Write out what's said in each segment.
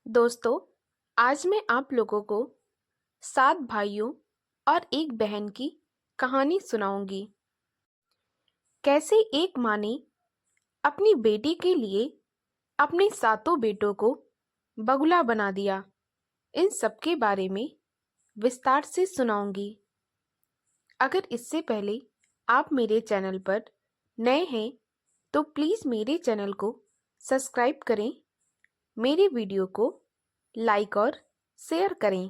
दोस्तों, आज मैं आप लोगों को 7 भाइयों और एक बहन की कहानी सुनाऊंगी। कैसे एक माँ ने अपनी बेटी के लिए अपने सातों बेटों को बगुला बना दिया। इन सब के बारे में विस्तार से सुनाऊंगी। अगर इससे पहले आप मेरे चैनल पर नए हैं तो प्लीज़ मेरे चैनल को सब्सक्राइब करें, मेरे वीडियो को लाइक और शेयर करें।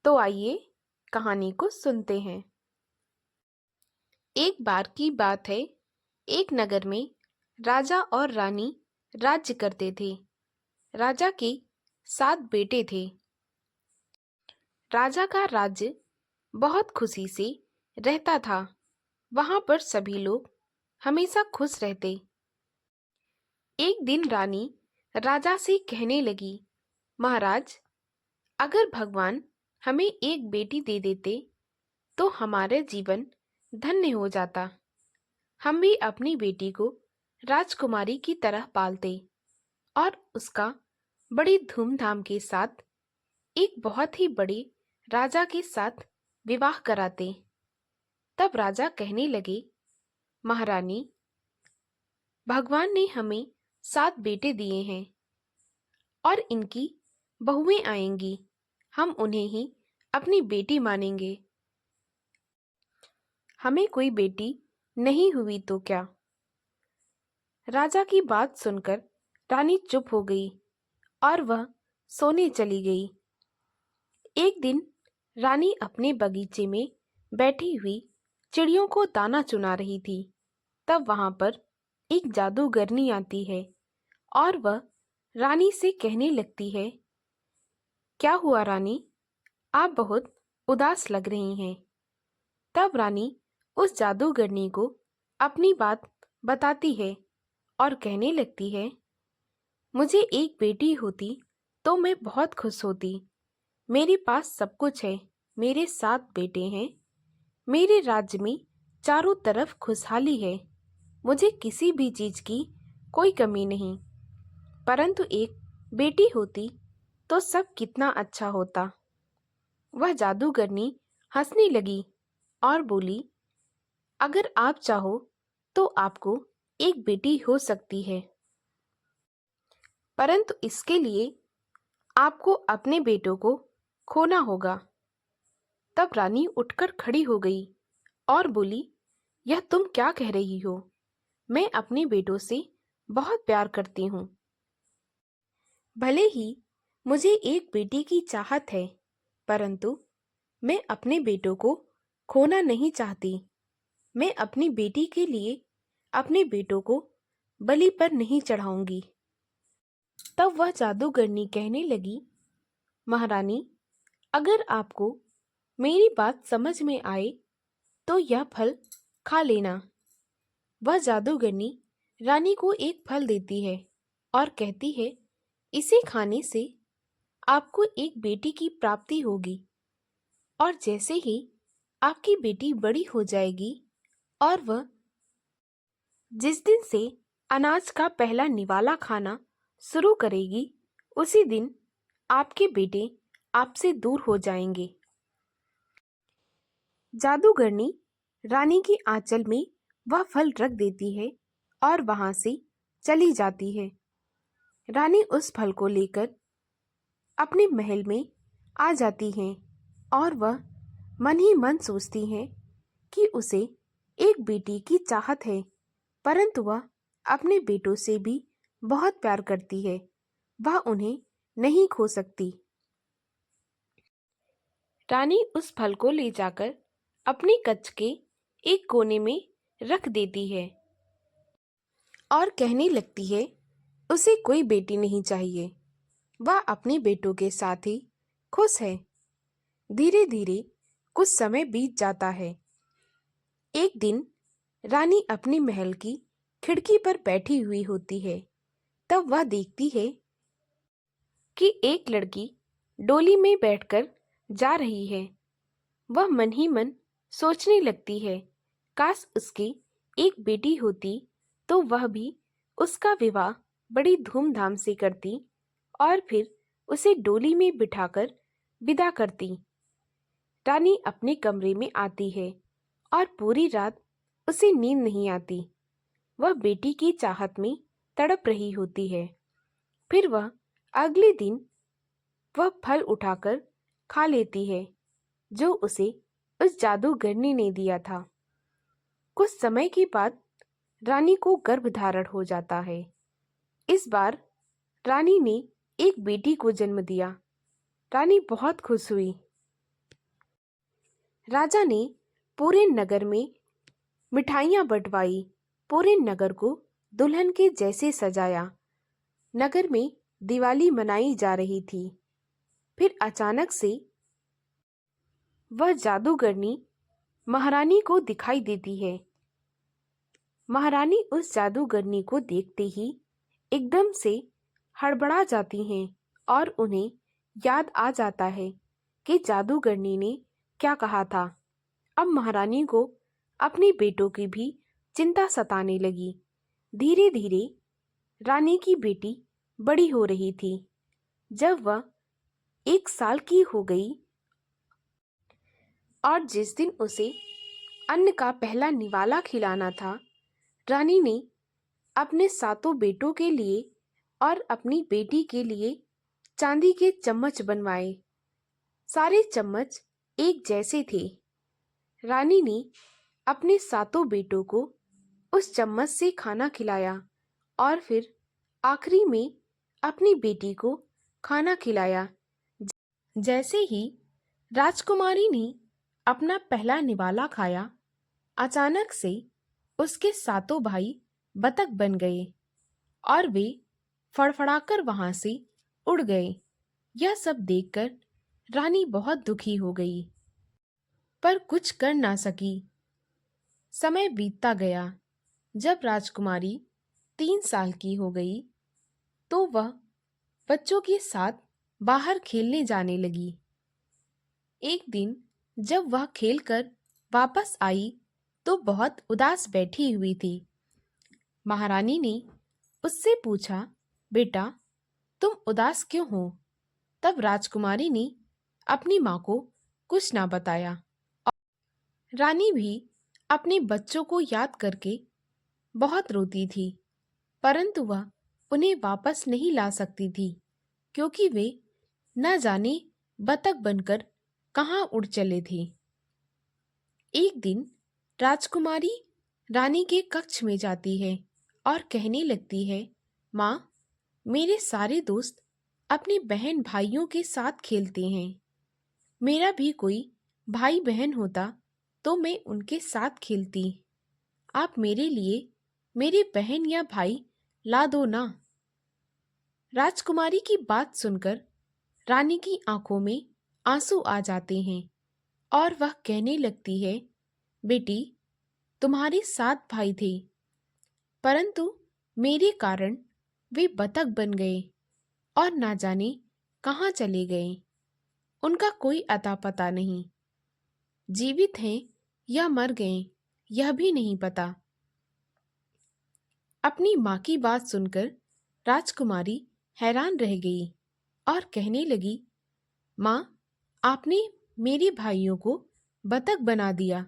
तो आइए कहानी को सुनते हैं। एक बार की बात है, एक नगर में राजा और रानी राज्य करते थे। राजा के 7 बेटे थे। राजा का राज्य बहुत खुशी से रहता था। वहां पर सभी लोग हमेशा खुश रहते। एक दिन रानी राजा से कहने लगी, महाराज, अगर भगवान हमें एक बेटी दे देते तो हमारा जीवन धन्य हो जाता। हम भी अपनी बेटी को राजकुमारी की तरह पालते और उसका बड़ी धूमधाम के साथ एक बहुत ही बड़े राजा के साथ विवाह कराते। तब राजा कहने लगे, महारानी, भगवान ने हमें 7 बेटे दिए हैं और इनकी बहुएं आएंगी। हम उन्हें ही अपनी बेटी मानेंगे। हमें कोई बेटी नहीं हुई तो क्या? राजा की बात सुनकर रानी चुप हो गई और वह सोने चली गई। एक दिन रानी अपने बगीचे में बैठी हुई चिड़ियों को दाना चुना रही थी। तब वहां पर एक जादूगरनी आती है और वह रानी से कहने लगती है, क्या हुआ रानी, आप बहुत उदास लग रही हैं। तब रानी उस जादूगरनी को अपनी बात बताती है और कहने लगती है, मुझे एक बेटी होती तो मैं बहुत खुश होती। मेरे पास सब कुछ है, मेरे 7 बेटे हैं, मेरे राज्य में चारों तरफ खुशहाली है, मुझे किसी भी चीज की कोई कमी नहीं। परंतु एक बेटी होती तो सब कितना अच्छा होता। वह जादूगरनी हंसने लगी और बोली, अगर आप चाहो तो आपको एक बेटी हो सकती है, परंतु इसके लिए आपको अपने बेटों को खोना होगा। तब रानी उठकर खड़ी हो गई और बोली, यह तुम क्या कह रही हो? मैं अपने बेटों से बहुत प्यार करती हूँ। भले ही मुझे एक बेटी की चाहत है, परंतु मैं अपने बेटों को खोना नहीं चाहती। मैं अपनी बेटी के लिए अपने बेटों को बलि पर नहीं चढ़ाऊंगी। तब वह जादूगरनी कहने लगी, महारानी, अगर आपको मेरी बात समझ में आए तो यह फल खा लेना। वह जादूगरनी रानी को एक फल देती है और कहती है, इसे खाने से आपको एक बेटी की प्राप्ति होगी और जैसे ही आपकी बेटी बड़ी हो जाएगी और वह जिस दिन से अनाज का पहला निवाला खाना शुरू करेगी, उसी दिन आपके बेटे आपसे दूर हो जाएंगे। जादूगरनी रानी की आंचल में वह फल रख देती है और वहां से चली जाती है। रानी उस फल को लेकर अपने महल में आ जाती हैं और वह मन ही मन सोचती हैं कि उसे एक बेटी की चाहत है, परंतु वह अपने बेटों से भी बहुत प्यार करती है। वह उन्हें नहीं खो सकती। रानी उस फल को ले जाकर अपने कक्ष के एक कोने में रख देती है और कहने लगती है, उसे कोई बेटी नहीं चाहिए। वह अपने बेटों के साथ ही खुश है। धीरे धीरे कुछ समय बीत जाता है। एक दिन रानी अपने महल की खिड़की पर बैठी हुई होती है। तब वह देखती है कि एक लड़की डोली में बैठकर जा रही है। वह मन ही मन सोचने लगती है, काश उसकी एक बेटी होती तो वह भी उसका विवाह बड़ी धूमधाम से करती और फिर उसे डोली में बिठाकर विदा करती। रानी अपने कमरे में आती है और पूरी रात उसे नींद नहीं आती। वह बेटी की चाहत में तड़प रही होती है। फिर वह अगले दिन वह फल उठाकर खा लेती है जो उसे उस जादूगरनी ने दिया था। कुछ समय के बाद रानी को गर्भधारण हो जाता है। इस बार रानी ने एक बेटी को जन्म दिया। रानी बहुत खुश हुई। राजा ने पूरे नगर में मिठाइयाँ बंटवाई, पूरे नगर को दुल्हन के जैसे सजाया। नगर में दिवाली मनाई जा रही थी। फिर अचानक से वह जादूगरनी महारानी को दिखाई देती है। महारानी उस जादूगरनी को देखते ही एकदम से हड़बड़ा जाती हैं और उन्हें याद आ जाता है कि जादूगरनी ने क्या कहा था। अब महारानी को अपने बेटों की भी चिंता सताने लगी। धीरे धीरे रानी की बेटी बड़ी हो रही थी। जब वह 1 साल की हो गई और जिस दिन उसे अन्न का पहला निवाला खिलाना था, रानी ने अपने 7 बेटों के लिए और अपनी बेटी के लिए चांदी के चम्मच बनवाए। सारे चम्मच एक जैसे थे। रानी ने अपने 7 बेटों को उस चम्मच से खाना खिलाया और फिर आखिरी में अपनी बेटी को खाना खिलाया। जैसे ही राजकुमारी ने अपना पहला निवाला खाया, अचानक से उसके 7 भाई बतख बन गए और वे फड़फड़ाकर वहां से उड़ गए। यह सब देखकर रानी बहुत दुखी हो गई, पर कुछ कर ना सकी। समय बीतता गया। जब राजकुमारी 3 साल की हो गई तो वह बच्चों के साथ बाहर खेलने जाने लगी। एक दिन जब वह खेलकर वापस आई तो बहुत उदास बैठी हुई थी। महारानी ने उससे पूछा, बेटा तुम उदास क्यों हो? तब राजकुमारी ने अपनी माँ को कुछ ना बताया। रानी भी अपने बच्चों को याद करके बहुत रोती थी, परंतु वह उन्हें वापस नहीं ला सकती थी क्योंकि वे न जाने बतख बनकर कहाँ उड़ चले थे। एक दिन राजकुमारी रानी के कक्ष में जाती है और कहने लगती है, माँ, मेरे सारे दोस्त अपने बहन भाइयों के साथ खेलते हैं। मेरा भी कोई भाई बहन होता तो मैं उनके साथ खेलती। आप मेरे लिए मेरी बहन या भाई ला दो ना। राजकुमारी की बात सुनकर रानी की आंखों में आंसू आ जाते हैं और वह कहने लगती है, बेटी तुम्हारे 7 भाई थे, परंतु मेरे कारण वे बतख बन गए और ना जाने कहाँ चले गए। उनका कोई अता पता नहीं। जीवित हैं या मर गए यह भी नहीं पता। अपनी माँ की बात सुनकर राजकुमारी हैरान रह गई और कहने लगी, माँ, आपने मेरे भाइयों को बतख बना दिया,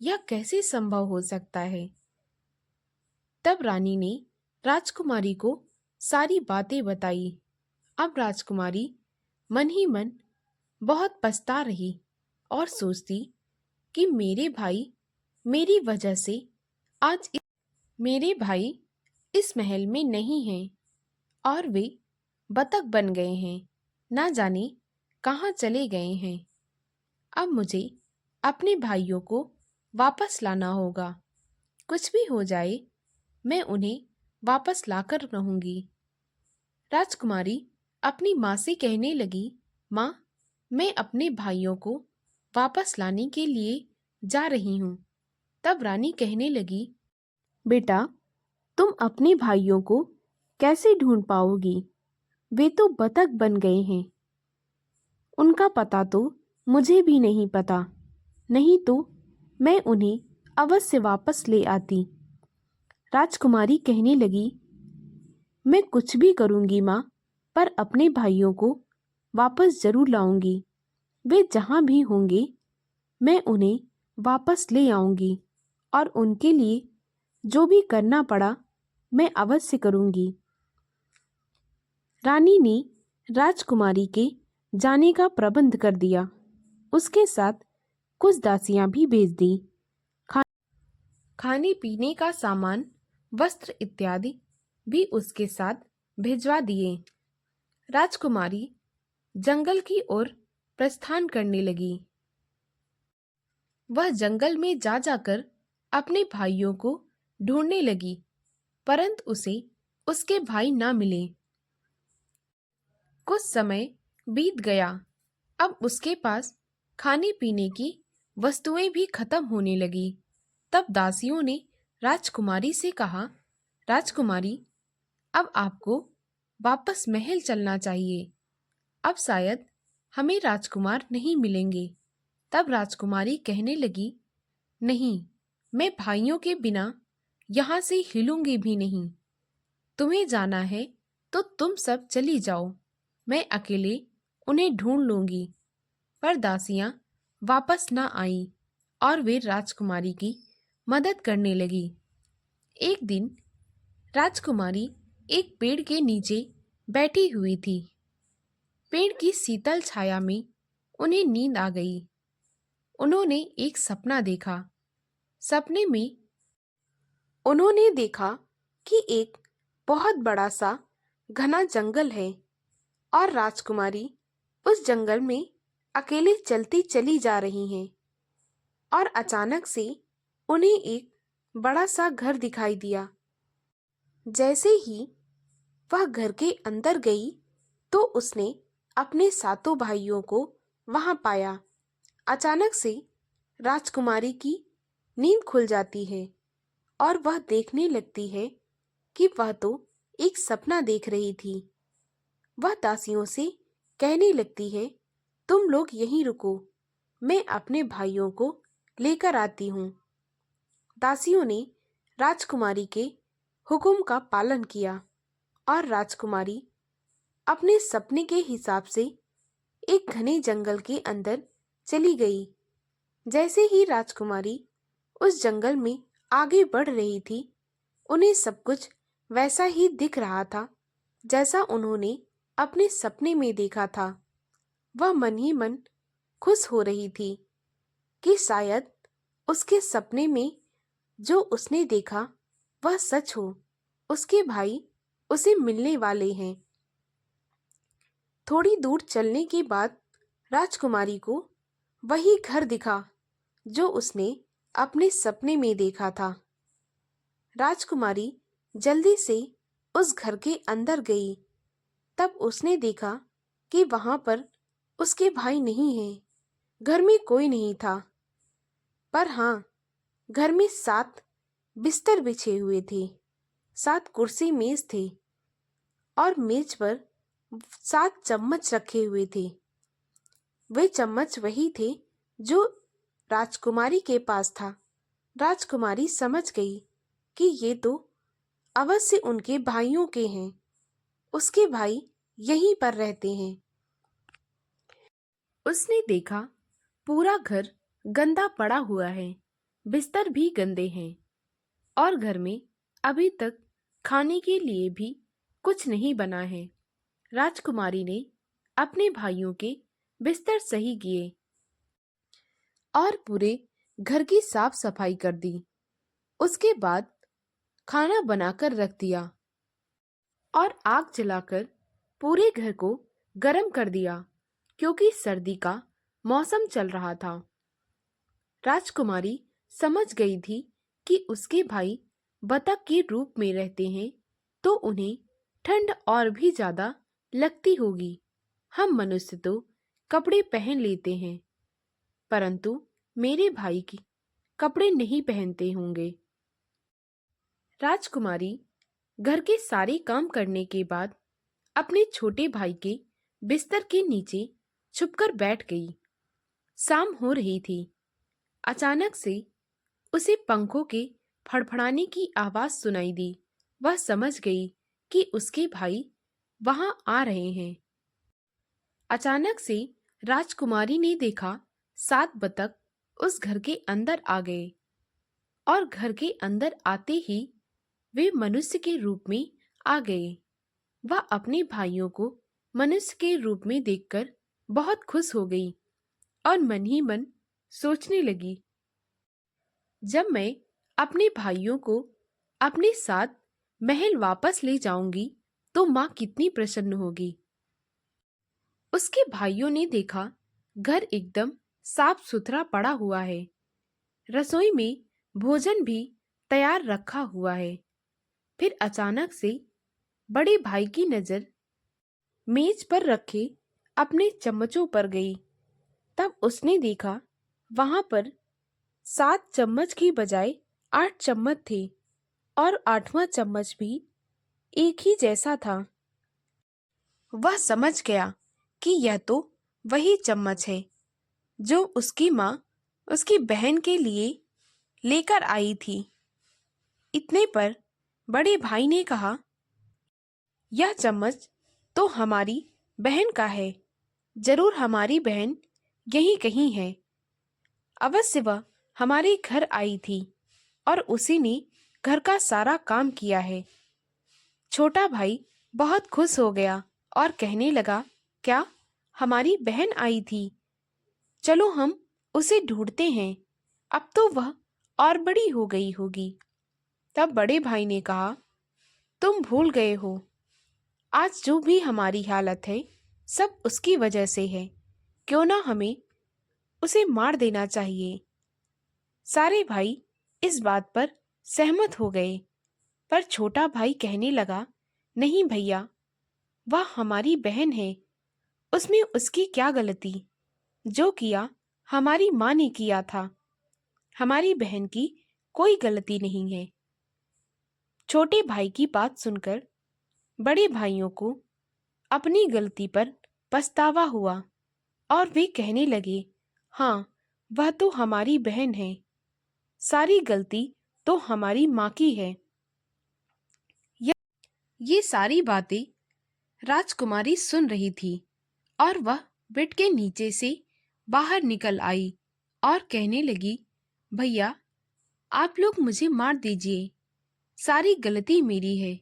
यह कैसे संभव हो सकता है? तब रानी ने राजकुमारी को सारी बातें बताई। अब राजकुमारी मन ही मन बहुत पछता रही और सोचती कि मेरे भाई मेरी वजह से आज मेरे भाई इस महल में नहीं हैं और वे बतख बन गए हैं, ना जाने कहाँ चले गए हैं। अब मुझे अपने भाइयों को वापस लाना होगा। कुछ भी हो जाए मैं उन्हें वापस लाकर रहूंगी। राजकुमारी अपनी माँ से कहने लगी, माँ, मैं अपने भाइयों को वापस लाने के लिए जा रही हूँ। तब रानी कहने लगी, बेटा तुम अपने भाइयों को कैसे ढूंढ पाओगी? वे तो बतख बन गए हैं। उनका पता तो मुझे भी नहीं पता, नहीं तो मैं उन्हें अवश्य वापस ले आती। राजकुमारी कहने लगी, मैं कुछ भी करूंगी माँ, पर अपने भाइयों को वापस जरूर लाऊंगी। वे जहाँ भी होंगे मैं उन्हें वापस ले आऊंगी और उनके लिए जो भी करना पड़ा मैं अवश्य करूंगी। रानी ने राजकुमारी के जाने का प्रबंध कर दिया। उसके साथ कुछ दासियां भी भेज दी। खाने पीने का सामान, वस्त्र इत्यादि भी उसके साथ भिजवा दिए। राजकुमारी जंगल की ओर प्रस्थान करने लगी। वह जंगल में जा जाकर अपने भाइयों को ढूंढने लगी, परंतु उसे उसके भाई ना मिले। कुछ समय बीत गया। अब उसके पास खाने पीने की वस्तुएं भी खत्म होने लगी। तब दासियों ने राजकुमारी से कहा, राजकुमारी, अब आपको वापस महल चलना चाहिए। अब शायद हमें राजकुमार नहीं मिलेंगे। तब राजकुमारी कहने लगी, नहीं, मैं भाइयों के बिना यहाँ से हिलूंगी भी नहीं। तुम्हें जाना है तो तुम सब चली जाओ, मैं अकेले उन्हें ढूंढ लूंगी। पर दासियां वापस न आईं और वे राजकुमारी की मदद करने लगी। एक दिन राजकुमारी एक पेड़ के नीचे बैठी हुई थी। पेड़ की शीतल छाया में उन्हें नींद आ गई। उन्होंने एक सपना देखा। सपने में उन्होंने देखा कि एक बहुत बड़ा सा घना जंगल है और राजकुमारी उस जंगल में अकेले चलती चली जा रही हैं। और अचानक से उन्हें एक बड़ा सा घर दिखाई दिया। जैसे ही वह घर के अंदर गई तो उसने अपने सातों भाइयों को वहां पाया। अचानक से राजकुमारी की नींद खुल जाती है और वह देखने लगती है कि वह तो एक सपना देख रही थी। वह दासियों से कहने लगती है, तुम लोग यहीं रुको, मैं अपने भाइयों को लेकर आती हूँ। दासियों ने राजकुमारी के हुक्म का पालन किया और राजकुमारी अपने सपने के हिसाब से एक घने जंगल के अंदर चली गई। जैसे ही राजकुमारी उस जंगल में आगे बढ़ रही थी, उन्हें सब कुछ वैसा ही दिख रहा था जैसा उन्होंने अपने सपने में देखा था। वह मन ही मन खुश हो रही थी कि शायद उसके सपने में जो उसने देखा वह सच हो। उसके भाई उसे मिलने वाले हैं। थोड़ी दूर चलने के बाद राजकुमारी को वही घर दिखा जो उसने अपने सपने में देखा था। राजकुमारी जल्दी से उस घर के अंदर गई। तब उसने देखा कि वहां पर उसके भाई नहीं हैं। घर में कोई नहीं था, पर हाँ, घर में 7 बिस्तर बिछे हुए थे, 7 कुर्सी मेज थे और मेज पर 7 चम्मच रखे हुए थे। वे चम्मच वही थे जो राजकुमारी के पास था। राजकुमारी समझ गई कि ये तो अवश्य उनके भाइयों के हैं। उसके भाई यहीं पर रहते हैं। उसने देखा पूरा घर गंदा पड़ा हुआ है, बिस्तर भी गंदे हैं और घर में अभी तक खाने के लिए भी कुछ नहीं बना है। राजकुमारी ने अपने भाइयों के बिस्तर सही किए और पूरे घर की साफ सफाई कर दी। उसके बाद खाना बनाकर रख दिया और आग जलाकर पूरे घर को गर्म कर दिया, क्योंकि सर्दी का मौसम चल रहा था। राजकुमारी समझ गई थी कि उसके भाई बतख के रूप में रहते हैं तो उन्हें ठंड और भी ज्यादा लगती होगी। हम मनुष्य तो कपड़े पहन लेते हैं, परंतु मेरे भाई की कपड़े नहीं पहनते होंगे। राजकुमारी घर के सारे काम करने के बाद अपने छोटे भाई के बिस्तर के नीचे छुपकर बैठ गई। शाम हो रही थी। अचानक से उसे पंखों के फड़फड़ाने की आवाज सुनाई दी। वह समझ गई कि उसके भाई वहां आ रहे हैं। अचानक से राजकुमारी ने देखा 7 बतख उस घर के अंदर आ गए और घर के अंदर आते ही वे मनुष्य के रूप में आ गए। वह अपने भाइयों को मनुष्य के रूप में देखकर बहुत खुश हो गई और मन ही मन सोचने लगी, जब मैं अपने भाइयों को अपने साथ महल वापस ले जाऊंगी तो माँ कितनी प्रसन्न होगी। उसके भाइयों ने देखा घर एकदम साफ सुथरा पड़ा हुआ है, रसोई में भोजन भी तैयार रखा हुआ है। फिर अचानक से बड़े भाई की नजर मेज पर रखे अपने चम्मचों पर गई। तब उसने देखा वहां पर 7 चम्मच की बजाय 8 चम्मच थे और 8वां चम्मच भी एक ही जैसा था। वह समझ गया कि यह तो वही चम्मच है जो उसकी माँ उसकी बहन के लिए लेकर आई थी। इतने पर बड़े भाई ने कहा, यह चम्मच तो हमारी बहन का है, जरूर हमारी बहन यहीं कहीं है। अवश्य वह हमारे घर आई थी और उसी ने घर का सारा काम किया है। छोटा भाई बहुत खुश हो गया और कहने लगा, क्या हमारी बहन आई थी? चलो हम उसे ढूंढते हैं, अब तो वह और बड़ी हो गई होगी। तब बड़े भाई ने कहा, तुम भूल गए हो, आज जो भी हमारी हालत है सब उसकी वजह से है। क्यों ना हमें उसे मार देना चाहिए। सारे भाई इस बात पर सहमत हो गए, पर छोटा भाई कहने लगा, नहीं भैया, वह हमारी बहन है, उसमें उसकी क्या गलती? जो किया हमारी माँ ने किया था, हमारी बहन की कोई गलती नहीं है। छोटे भाई की बात सुनकर बड़े भाइयों को अपनी गलती पर पछतावा हुआ और वे कहने लगे, हाँ, वह तो हमारी बहन है, सारी गलती तो हमारी माँ की है। ये सारी बातें राजकुमारी सुन रही थी और वह बेड के नीचे से बाहर निकल आई और कहने लगी, भैया, आप लोग मुझे मार दीजिए, सारी गलती मेरी है।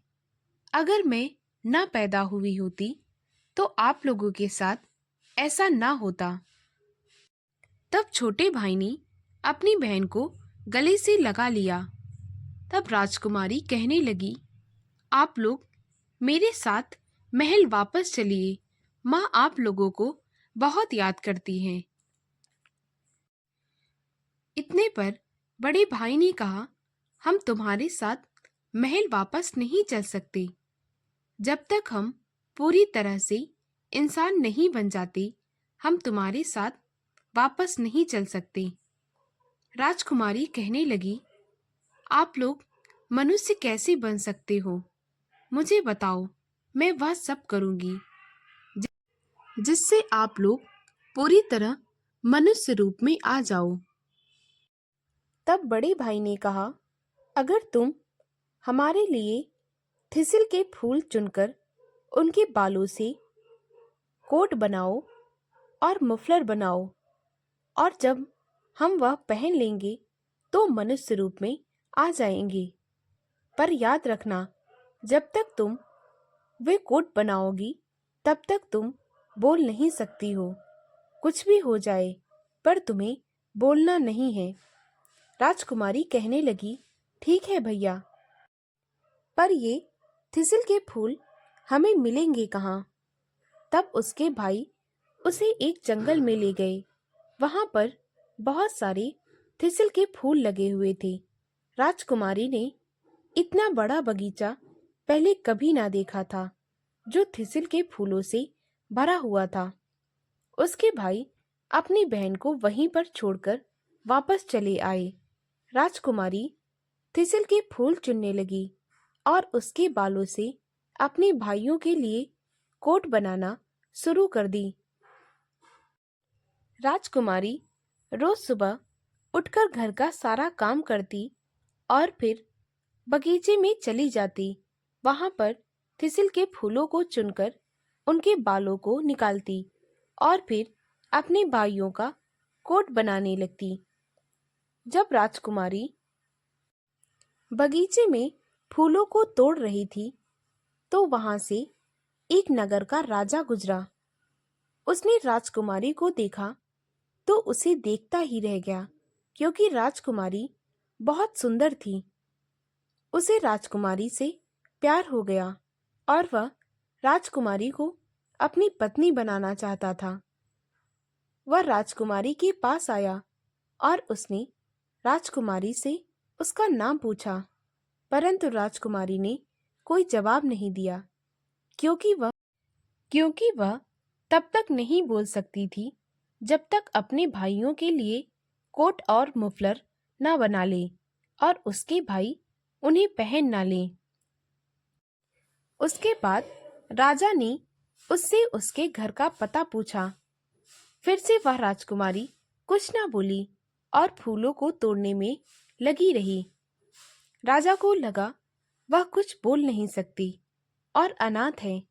अगर मैं ना पैदा हुई होती तो आप लोगों के साथ ऐसा ना होता। तब छोटे भाई ने अपनी बहन को गले से लगा लिया। तब राजकुमारी कहने लगी, आप लोग मेरे साथ महल वापस चलिए, माँ आप लोगों को बहुत याद करती हैं। इतने पर बड़े भाई ने कहा, हम तुम्हारे साथ महल वापस नहीं चल सकते। जब तक हम पूरी तरह से इंसान नहीं बन जाते, हम तुम्हारे साथ वापस नहीं चल सकते। राजकुमारी कहने लगी, आप लोग मनुष्य कैसे बन सकते हो? मुझे बताओ, मैं वह सब करूंगी जिससे आप लोग पूरी तरह मनुष्य रूप में आ जाओ। तब बड़े भाई ने कहा, अगर तुम हमारे लिए थिसिल के फूल चुनकर उनके बालों से कोट बनाओ और मफलर बनाओ, और जब हम वह पहन लेंगे तो मनुष्य रूप में आ जाएंगे। पर याद रखना, जब तक तुम वे कोट बनाओगी तब तक तुम बोल नहीं सकती हो। कुछ भी हो जाए पर तुम्हें बोलना नहीं है। राजकुमारी कहने लगी, ठीक है भैया, पर ये थिसिल के फूल हमें मिलेंगे कहाँ? तब उसके भाई उसे एक जंगल में ले गए। वहां पर बहुत सारे थिसिल के फूल लगे हुए थे। राजकुमारी ने इतना बड़ा बगीचा पहले कभी ना देखा था, जो थिसिल के फूलों से भरा हुआ था। उसके भाई अपनी बहन को वहीं पर छोड़कर वापस चले आए। राजकुमारी थिसिल के फूल चुनने लगी और उसके बालों से अपने भाइयों के लिए कोट बनाना शुरू कर दी। राजकुमारी रोज सुबह उठकर घर का सारा काम करती और फिर बगीचे में चली जाती। वहां पर थिसिल के फूलों को चुनकर उनके बालों को निकालती और फिर अपने भाइयों का कोट बनाने लगती। जब राजकुमारी बगीचे में फूलों को तोड़ रही थी तो वहां से एक नगर का राजा गुजरा। उसने राजकुमारी को देखा तो उसे देखता ही रह गया, क्योंकि राजकुमारी बहुत सुंदर थी। उसे राजकुमारी से प्यार हो गया और वह राजकुमारी को अपनी पत्नी बनाना चाहता था। वह राजकुमारी के पास आया और उसने राजकुमारी से उसका नाम पूछा, परंतु राजकुमारी ने कोई जवाब नहीं दिया, क्योंकि वह तब तक नहीं बोल सकती थी जब तक अपने भाइयों के लिए कोट और मफलर ना बना ले और उसके भाई उन्हें पहन ना ले। उसके बाद राजा ने उससे उसके घर का पता पूछा। फिर से वह राजकुमारी कुछ ना बोली और फूलों को तोड़ने में लगी रही। राजा को लगा वह कुछ बोल नहीं सकती और अनाथ है,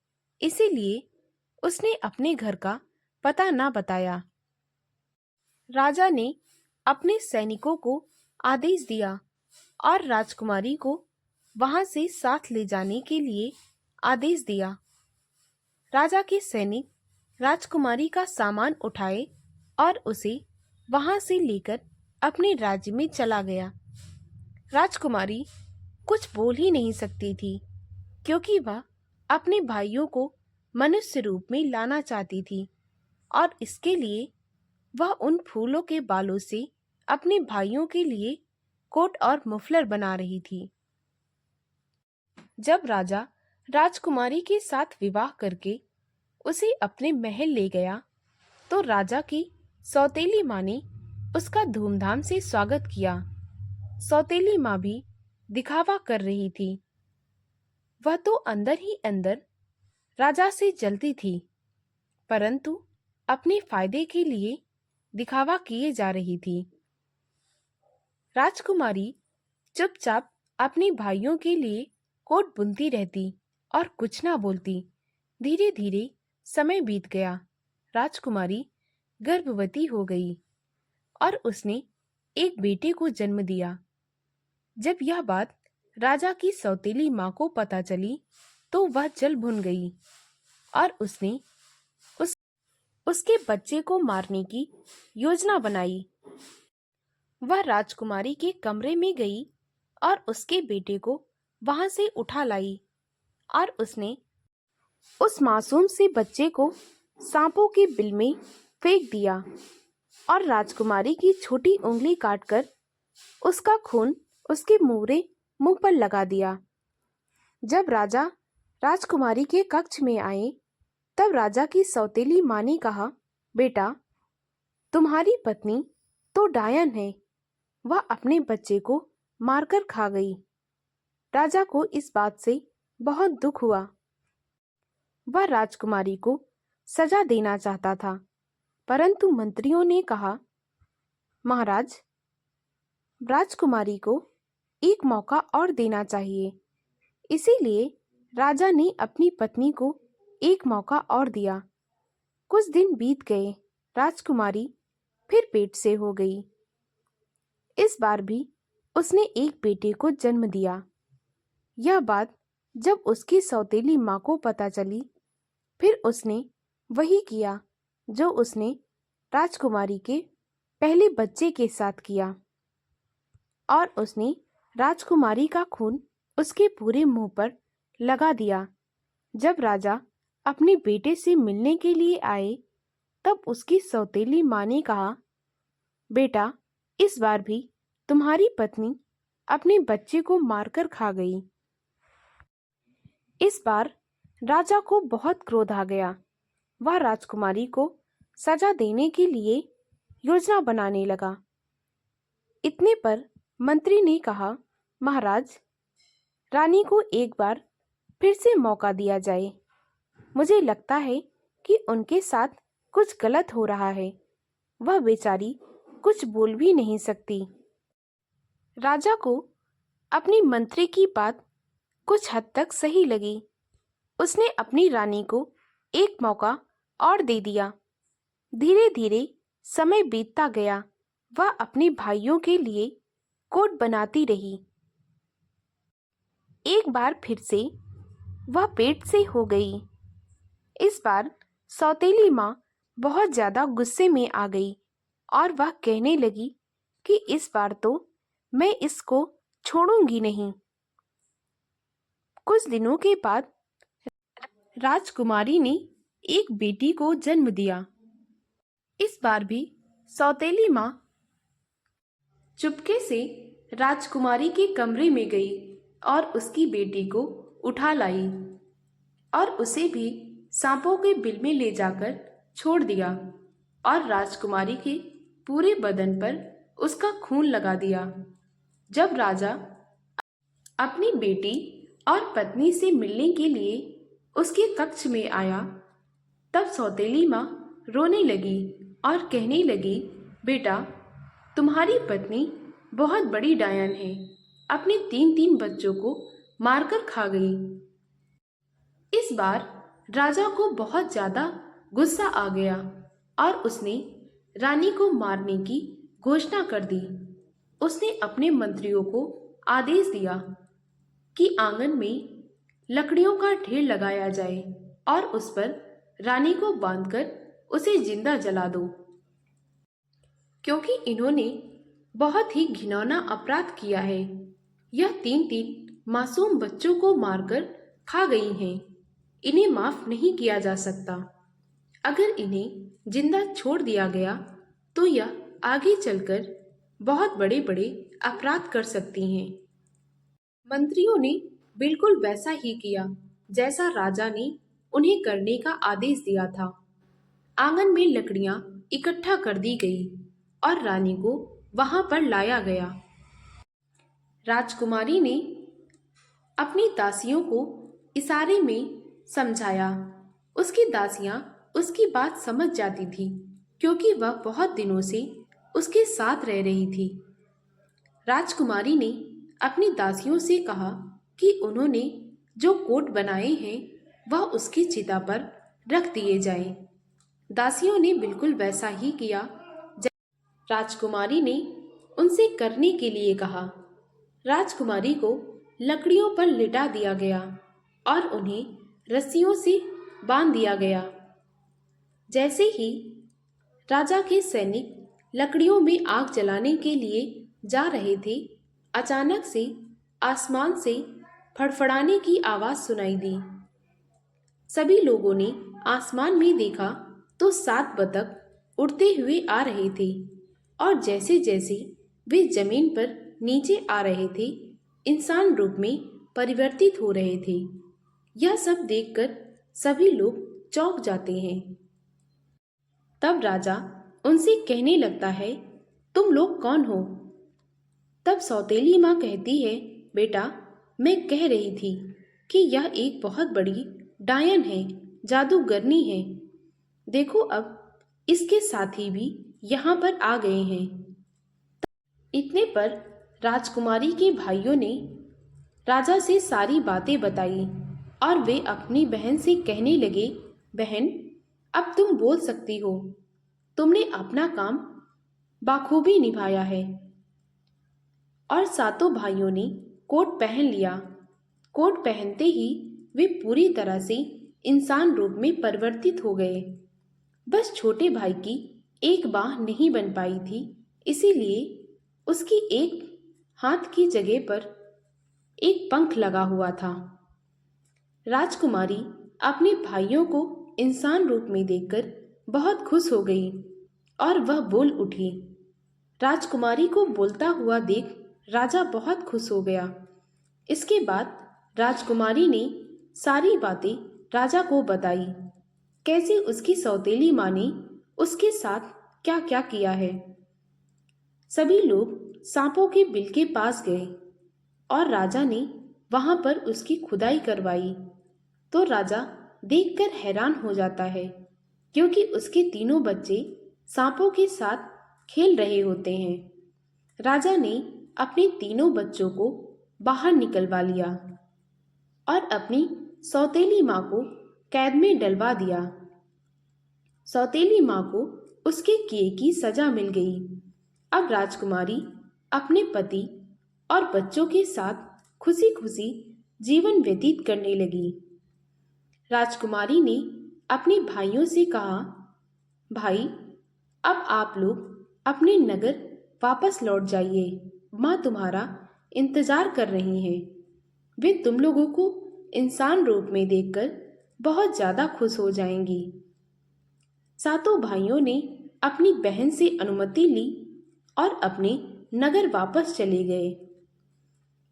इसीलिए उसने अपने घर का पता ना बताया। राजा ने अपने सैनिकों को आदेश दिया और राजकुमारी को वहां से साथ ले जाने के लिए आदेश दिया। राजा के सैनिक राजकुमारी का सामान उठाए और उसे वहां से लेकर अपने राज्य में चला गया। राजकुमारी कुछ बोल ही नहीं सकती थी, क्योंकि वह अपने भाइयों को मनुष्य रूप में लाना चाहती थी और इसके लिए वह उन फूलों के बालों से अपने भाइयों के लिए कोट और मफलर बना रही थी। जब राजा राजकुमारी के साथ विवाह करके उसे अपने महल ले गया तो राजा की सौतेली माँ ने उसका धूमधाम से स्वागत किया। सौतेली माँ भी दिखावा कर रही थी। वह तो अंदर ही अंदर राजा से जलती थी, परंतु अपने फायदे के लिए दिखावा किए जा रही थी। राजकुमारी चुपचाप अपने भाइयों के लिए कोट बुनती रहती और कुछ ना बोलती। धीरे धीरे समय बीत गया। राजकुमारी गर्भवती हो गई और उसने एक बेटे को जन्म दिया। जब यह बात राजा की सौतेली माँ को पता चली तो वह जल भुन गई और उसने उसके बच्चे को मारने की योजना बनाई। वह राजकुमारी के कमरे में गई और उसके बेटे को वहां से उठा लाई और उसने उस मासूम से बच्चे को सांपों के बिल में फेंक दिया और राजकुमारी की छोटी उंगली काटकर उसका खून उसके मुंह पर लगा दिया। जब राजा राजकुमारी के कक्ष में आए तब राजा की सौतेली माँ ने कहा, बेटा, तुम्हारी पत्नी तो डायन है, वह अपने बच्चे को मारकर खा गई। राजा को इस बात से बहुत दुख हुआ। वह राजकुमारी को सजा देना चाहता था, परंतु मंत्रियों ने कहा, महाराज, राजकुमारी को एक मौका और देना चाहिए। इसीलिए राजा ने अपनी पत्नी को एक मौका और दिया। कुछ दिन बीत गए। राजकुमारी फिर पेट से हो गई। इस बार भी उसने एक बेटे को जन्म दिया। यह बात जब उसकी सौतेली माँ को पता चली, फिर उसने वही किया जो उसने राजकुमारी के पहले बच्चे के साथ किया और उसने राजकुमारी का खून उसके पूरे मुंह पर लगा दिया। जब राजा अपने बेटे से मिलने के लिए आए तब उसकी सौतेली माँ ने कहा, बेटा, इस बार भी तुम्हारी पत्नी अपने बच्चे को मारकर खा गई। इस बार राजा को बहुत क्रोध आ गया। वह राजकुमारी को सजा देने के लिए योजना बनाने लगा। इतने पर मंत्री ने कहा, महाराज, रानी को एक बार फिर से मौका दिया जाए। मुझे लगता है कि उनके साथ कुछ गलत हो रहा है। वह बेचारी कुछ बोल भी नहीं सकती। राजा को अपनी मंत्री की बात कुछ हद तक सही लगी। उसने अपनी रानी को एक मौका और दे दिया। धीरे धीरे समय बीतता गया। वह अपने भाइयों के लिए कोट बनाती रही। एक बार फिर से वह पेट से हो गई। इस बार सौतेली माँ बहुत ज्यादा गुस्से में आ गई और वह कहने लगी कि इस बार तो मैं इसको छोड़ूंगी नहीं। कुछ दिनों के बाद राजकुमारी ने एक बेटी को जन्म दिया। इस बार भी सौतेली माँ चुपके से राजकुमारी के कमरे में गई और उसकी बेटी को उठा लाई और उसे भी सांपों के बिल में ले जाकर छोड़ दिया और राजकुमारी के पूरे बदन पर उसका खून लगा दिया। जब राजा अपनी बेटी और पत्नी से मिलने के लिए उसके कक्ष में आया, तब सौतेली माँ रोने लगी और कहने लगी, बेटा, तुम्हारी पत्नी बहुत बड़ी डायन है, अपने 3-3 बच्चों को मारकर खा गई। इस बार राजा को बहुत ज्यादा गुस्सा आ गया और उसने रानी को मारने की घोषणा कर दी। उसने अपने मंत्रियों को आदेश दिया कि आंगन में लकड़ियों का ढेर लगाया जाए और उस पर रानी को बांधकर उसे जिंदा जला दो, क्योंकि इन्होंने बहुत ही घिनौना अपराध किया है। यह 3-3 मासूम बच्चों को मारकर खा गई हैं। इन्हें माफ नहीं किया जा सकता। अगर इन्हें जिंदा छोड़ दिया गया तो यह आगे चलकर बहुत बड़े बड़े अपराध कर सकती हैं। मंत्रियों ने बिल्कुल वैसा ही किया जैसा राजा ने उन्हें करने का आदेश दिया था। आंगन में लकड़ियां इकट्ठा कर दी गई और रानी को वहां पर लाया गया। राजकुमारी ने अपनी दासियों को इशारे में समझाया। उसकी दासियां उसकी बात समझ जाती थी, क्योंकि वह बहुत दिनों से उसके साथ रह रही थी। राजकुमारी ने अपनी दासियों से कहा कि उन्होंने जो कोट बनाए हैं वह उसकी चिता पर रख दिए जाएं। दासियों ने बिल्कुल वैसा ही किया जैसा राजकुमारी ने उनसे करने के लिए कहा। राजकुमारी को लकड़ियों पर लिटा दिया गया और उन्हें रस्सियों से बांध दिया गया। जैसे ही राजा के सैनिक लकड़ियों में आग जलाने के लिए जा रहे थे, अचानक से आसमान से फड़फड़ाने की आवाज सुनाई दी। सभी लोगों ने आसमान में देखा तो 7 बतख उड़ते हुए आ रहे थे और जैसे जैसे वे जमीन पर नीचे आ रहे थे, इंसान रूप में परिवर्तित हो रहे थे। यह सब देखकर सभी लोग चौंक जाते हैं। तब राजा उनसे कहने लगता है, तुम लोग कौन हो? तब सौतेली माँ कहती है, बेटा, मैं कह रही थी कि यह एक बहुत बड़ी डायन है, जादूगरनी है। देखो, अब इसके साथी भी यहाँ पर आ गए हैं। इतने पर राजकुमारी के भाइयों ने राजा से सारी बातें बताई और वे अपनी बहन से कहने लगे, बहन, अब तुम बोल सकती हो। तुमने अपना काम बाखूबी निभाया है। और सातों भाइयों ने कोट पहन लिया। कोट पहनते ही वे पूरी तरह से इंसान रूप में परिवर्तित हो गए। बस छोटे भाई की एक बाह नहीं बन पाई थी, इसीलिए उसकी एक हाथ की जगह पर एक पंख लगा हुआ था। राजकुमारी अपने भाइयों को इंसान रूप में देखकर बहुत खुश हो गई और वह बोल उठी। राजकुमारी को बोलता हुआ देख राजा बहुत खुश हो गया। इसके बाद राजकुमारी ने सारी बातें राजा को बताई, कैसे उसकी सौतेली माँ ने उसके साथ क्या क्या किया है। सभी लोग सांपों के बिल के पास गए और राजा ने वहां पर उसकी खुदाई करवाई। तो राजा देखकर हैरान हो जाता है, क्योंकि उसके तीनों बच्चे सांपों के साथ खेल रहे होते हैं। राजा ने अपने तीनों बच्चों को बाहर निकलवा लिया और अपनी सौतेली माँ को कैद में डलवा दिया। सौतेली माँ को उसके किए की सजा मिल गई। अब राजकुमारी अपने पति और बच्चों के साथ खुशी खुशी जीवन व्यतीत करने लगी। राजकुमारी ने अपने भाइयों से कहा, भाई, अब आप लोग अपने नगर वापस लौट जाइए। माँ तुम्हारा इंतजार कर रही हैं। वे तुम लोगों को इंसान रूप में देखकर बहुत ज़्यादा खुश हो जाएंगी। सातों भाइयों ने अपनी बहन से अनुमति ली और अपने नगर वापस चले गए।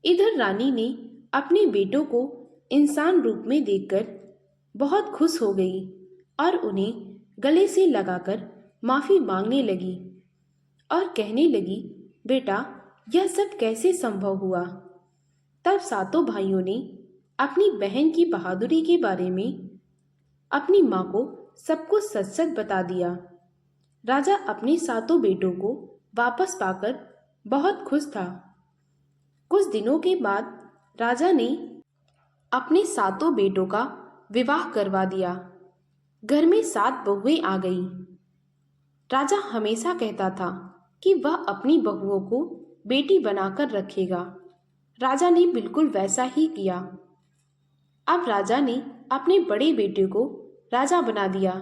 इधर रानी ने अपने बेटों को इंसान रूप में देखकर बहुत खुश हो गई और उन्हें गले से लगाकर माफ़ी मांगने लगी और कहने लगी, बेटा, यह सब कैसे संभव हुआ? तब सातों भाइयों ने अपनी बहन की बहादुरी के बारे में अपनी माँ को सब कुछ सच सच बता दिया। राजा अपने सातों बेटों को वापस पाकर बहुत खुश था। कुछ दिनों के बाद राजा ने अपने सातों बेटों का विवाह करवा दिया। घर में 7 बहुएं आ गई। राजा हमेशा कहता था कि वह अपनी बहुओं को बेटी बनाकर रखेगा। राजा ने बिल्कुल वैसा ही किया। अब राजा ने अपने बड़े बेटे को राजा बना दिया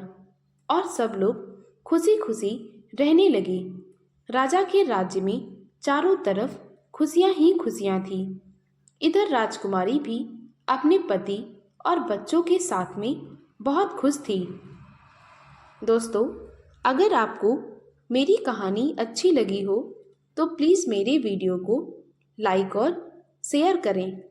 और सब लोग खुशी खुशी रहने लगे। राजा के राज्य में चारों तरफ खुशियां ही खुशियां थी। इधर राजकुमारी भी अपने पति और बच्चों के साथ में बहुत खुश थी। दोस्तों, अगर आपको मेरी कहानी अच्छी लगी हो तो प्लीज़ मेरे वीडियो को लाइक और शेयर करें।